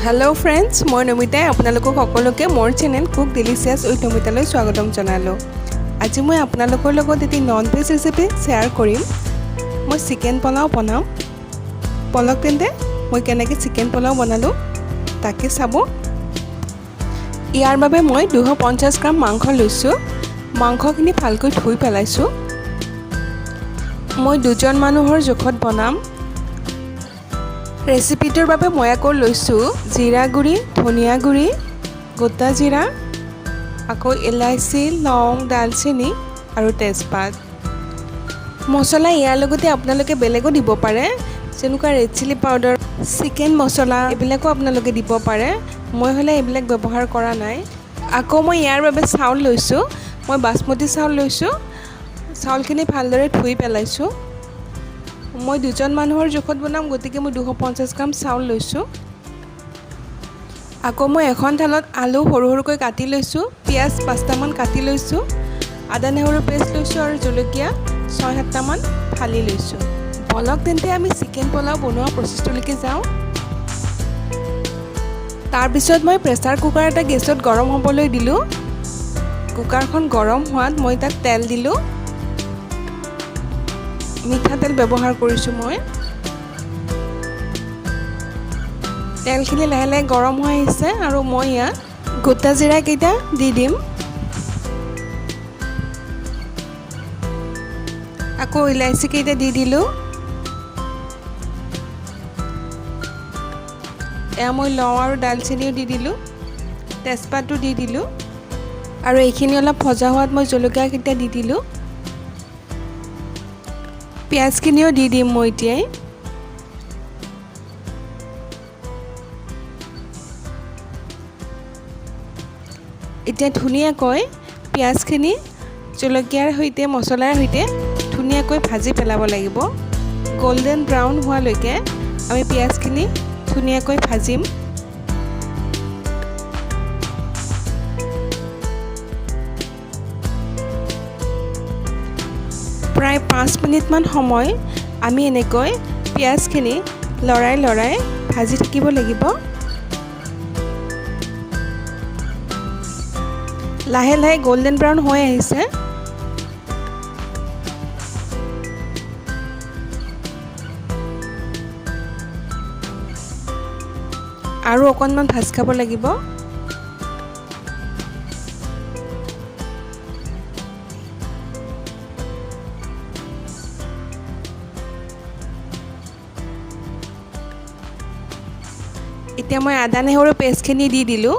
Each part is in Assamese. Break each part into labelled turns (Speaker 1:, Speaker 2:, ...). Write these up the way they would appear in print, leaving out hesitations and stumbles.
Speaker 1: हेलो फ्रेंड्स मैं नमिताই আপোনালোকক সকলোকে মোৰ চেনেল কুক ডিলিশিয়াছ উইথ নমিতালৈ স্বাগতম জনালো। আজি মই আপোনালোকৰ লগত এটি নন ভেজ ৰেচিপি শেয়াৰ কৰিম। মই চিকেন পোলাও বনাম। পলক তেন্তে মই কেনেকৈ চিকেন পোলাও বনালো তাকে চাব। ইয়াৰ বাবে মই 250 গ্ৰাম মাংস লৈছো। মাংসখিনি ভালকৈ ধুই পেলাইছো। মই দুজন মানুহৰ জোখত বনাম। ৰেচিপিটোৰ বাবে মই আকৌ লৈছো জিৰা গুড়ি, ধনিয়া গুড়ি, গোটা জিৰা, আকৌ ইলাইচি, লং, দালচেনি আৰু তেজপাত। মছলা ইয়াৰ লগতে আপোনালোকে বেলেগো দিব পাৰে, যেনেকুৱা ৰেড চিলি পাউডাৰ, চিকেন মছলা এইবিলাকো আপোনালোকে দিব পাৰে। মই হলে এইবিলাক ব্যৱহাৰ কৰা নাই। আকৌ মই ইয়াৰ বাবে চাউল লৈছো। মই বাসমতি চাউল লৈছো। চাউলখিনি ভালদৰে ধুই পেলাইছো। মই দুজন মানুহৰ জোখত বনাম, গতিকে মই 250 গ্ৰাম চাউল লৈছো। আকৌ মই এখন থালত আলু সৰু সৰুকৈ কাটি লৈছো, পিয়াজ 5টা মান কাটি লৈছো, আদা নহৰু পেষ্ট লৈছো আৰু জলকীয়া 6-7টা মান ফালি লৈছো। বলক তেন্তে আমি চিকেন পোলাও বনোৱা প্ৰচেছটোলৈকে যাওঁ। তাৰ পিছত মই প্ৰেছাৰ কুকাৰ এটা গেছত গৰম হ'বলৈ দিলো। কুকাৰখন গৰম হোৱাত মই তাত তেল দিলো। মিঠাতেল ব্যৱহাৰ কৰিছো মই। তেলখিনি লাহে লাহে গৰম হৈ আহিছে আৰু মই ইয়াত গোটা জিৰা কেইটা দি দিম। আকৌ ইলাইচি কেইটা দি দিলো। এয়া মই লং আৰু দালচেনিও দি দিলো, তেজপাতটো দি দিলো আৰু এইখিনি অলপ ভজা হোৱাত মই জলকীয়া কেইটা দি দিলো। পিয়াজখিনিও দি দিম মই এতিয়াই। এতিয়া ধুনীয়াকৈ পিয়াজখিনি জলকীয়াৰ সৈতে মছলাৰ সৈতে ধুনীয়াকৈ ভাজি পেলাব লাগিব। গোল্ডেন ব্ৰাউন হোৱালৈকে আমি পিয়াজখিনি ধুনীয়াকৈ ভাজিম। প্ৰায় 5 মিনিটমান সময় আমি এনেকৈ পিয়াজখিনি লৰাই লৰাই ভাজি থাকিব লাগিব। লাহে লাহে গোল্ডেন ব্ৰাউন হৈ আহিছে। আৰু অকণমান ভাজ খাব লাগিব। এতিয়া মই আদা নহৰু পেষ্টখিনি দি দিলোঁ।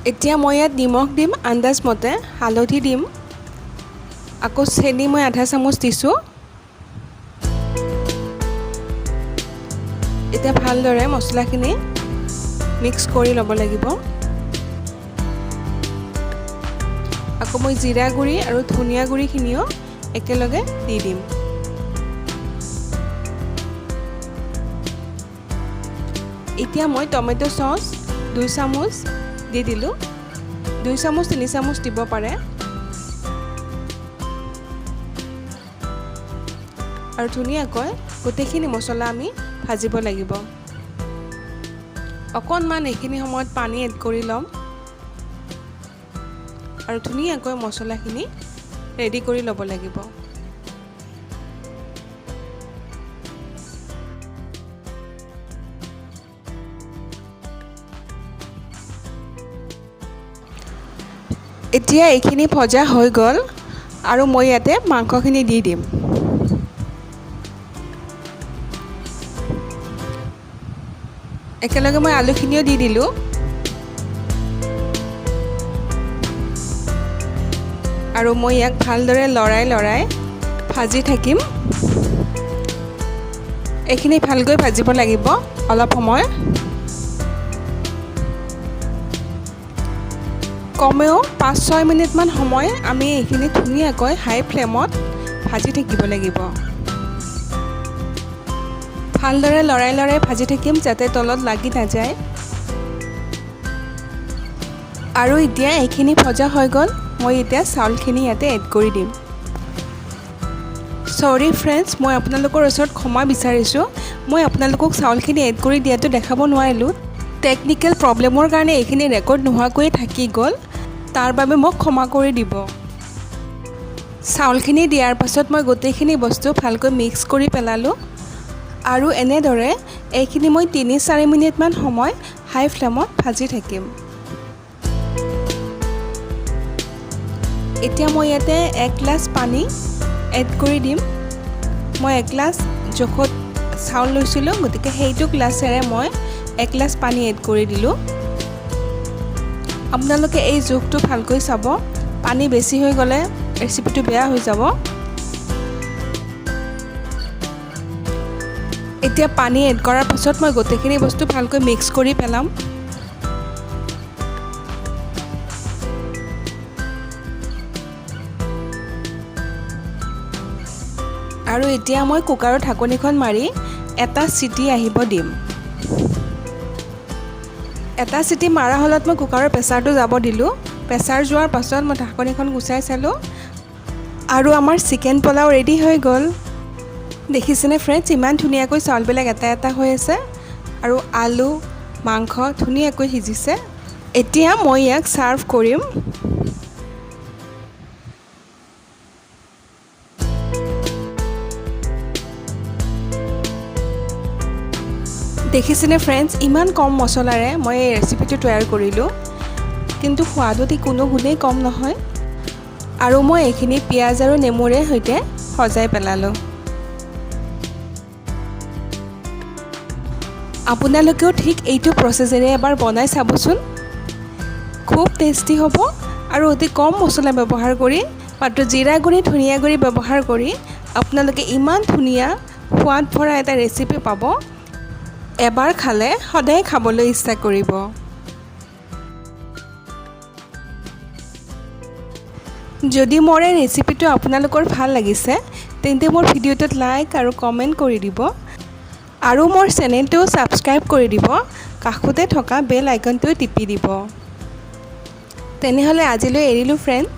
Speaker 1: এতিয়া মই ইয়াত নিমখ দিম আন্দাজ মতে, হালধি দিম, আকৌ চেনি মই আধা চামুচ দিছোঁ। এতিয়া ভালদৰে মছলাখিনি মিক্স কৰি ল'ব লাগিব। আকৌ মই জিৰা গুড়ি আৰু ধনিয়া গুড়িখিনিও একেলগে দি দিম। এতিয়া মই টমেটো চচ 2 চামুচ দি দিলোঁ। 2 চামুচ 3 চামুচ দিব পাৰে। আৰু ধুনীয়াকৈ গোটেইখিনি মছলা আমি ভাজিব লাগিব। অকণমান এইখিনি সময়ত পানী এড কৰি ল'ম আৰু ধুনীয়াকৈ মছলাখিনি ৰেডি কৰি ল'ব লাগিব। এতিয়া এইখিনি ভজা হৈ গ'ল আৰু মই ইয়াতে মাংসখিনি দি দিম। একেলগে মই আলুখিনিও দি দিলোঁ। আৰু মই ইয়াক ভালদৰে লৰাই লৰাই ভাজি থাকিম। এইখিনি ভালকৈ ভাজিব লাগিব অলপ সময়। কমেও 5-6 মিনিটমান সময় আমি এইখিনি ধুনীয়াকৈ হাই ফ্লেমত ভাজি থাকিব লাগিব। ভালদৰে লৰাই লৰাই ভাজি থাকিম যাতে তলত লাগি নাযায়। আৰু এতিয়া এইখিনি ভজা হৈ গ'ল। মই এতিয়া চাউলখিনি ইয়াতে এড কৰি দিম। সৰি ফ্ৰেণ্ডছ, মই আপোনালোকৰ ওচৰত ক্ষমা বিচাৰিছোঁ। মই আপোনালোকক চাউলখিনি এড কৰি দিয়াটো দেখাব নোৱাৰিলোঁ। টেকনিকেল প্ৰব্লেমৰ কাৰণে এইখিনি ৰেকৰ্ড নোহোৱাকৈয়ে থাকি গ'ল, তাৰ বাবে মোক ক্ষমা কৰি দিব। চাউলখিনি দিয়াৰ পাছত মই গোটেইখিনি বস্তু ভালকৈ মিক্স কৰি পেলালোঁ আৰু এনেদৰে এইখিনি মই ৩-৪ মিনিটমান সময় হাই ফ্লেমত ভাজি থাকিম। এতিয়া মই ইয়াতে 1 গ্লাছ পানী এড কৰি দিম। মই 1 গ্লাছ জোখত চাউল লৈছিলোঁ, গতিকে সেইটো গ্লাছেৰে মই 1 গ্লাছ পানী এড কৰি দিলোঁ। আপোনালোকে এই জোখটো ভালকৈ চাব, পানী বেছি হৈ গ'লে ৰেচিপিটো বেয়া হৈ যাব। এতিয়া পানী এড কৰাৰ পাছত মই গোটেইখিনি বস্তু ভালকৈ মিক্স কৰি পেলাম। আৰু এতিয়া মই কুকাৰৰ ঢাকনিখন মাৰি এটা চিটি আহিব দিম। এটা চিটি মাৰা হ'লত মই কুকাৰৰ প্ৰেছাৰটো যাব দিলোঁ। প্ৰেছাৰ যোৱাৰ পাছত মই ঢাকনিখন গুচাই চালোঁ আৰু আমাৰ চিকেন পোলাও ৰেডি হৈ গ'ল। দেখিছেনে ফ্ৰেণ্ডছ, ইমান ধুনীয়াকৈ চাউলবিলাক এটা এটা হৈ আছে আৰু আলু মাংস ধুনীয়াকৈ সিজিছে। এতিয়া মই ইয়াক ছাৰ্ভ কৰিম। দেখিছেনে ফ্ৰেণ্ডছ, ইমান কম মছলাৰে মই এই ৰেচিপিটো তৈয়াৰ কৰিলোঁ, কিন্তু সোৱাদত কোনো গুণেই কম নহয়। আৰু মই এইখিনি পিঁয়াজ আৰু নেমুৰে সৈতে সজাই পেলালোঁ। আপোনালোকেও ঠিক এইটো প্ৰচেছেৰে এবাৰ বনাই চাবচোন, খুব টেষ্টি হ'ব। আৰু অতি কম মছলা ব্যৱহাৰ কৰি, মাত্ৰ জিৰা গুড়ি ধনিয়া গুড়ি ব্যৱহাৰ কৰি আপোনালোকে ইমান ধুনীয়া সোৱাদ ভৰা এটা ৰেচিপি পাব। এবাৰ খালে সদায় খাবলৈ ইচ্ছা কৰিব। যদি মোৰ এই ৰেচিপিটো আপোনালোকৰ ভাল লাগিছে, তেন্তে মোৰ ভিডিঅ'টোত লাইক আৰু কমেণ্ট কৰি দিব আৰু মোৰ চেনেলটো ছাবস্ক্ৰাইব কৰি দিব। কাষতে থকা বেল আইকনটো টিপি দিব। তেনেহ'লে আজিলৈ এৰিলোঁ ফ্ৰেণ্ডছ,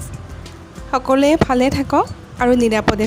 Speaker 1: সকলোৱে ভালে থাকক আৰু নিৰাপদে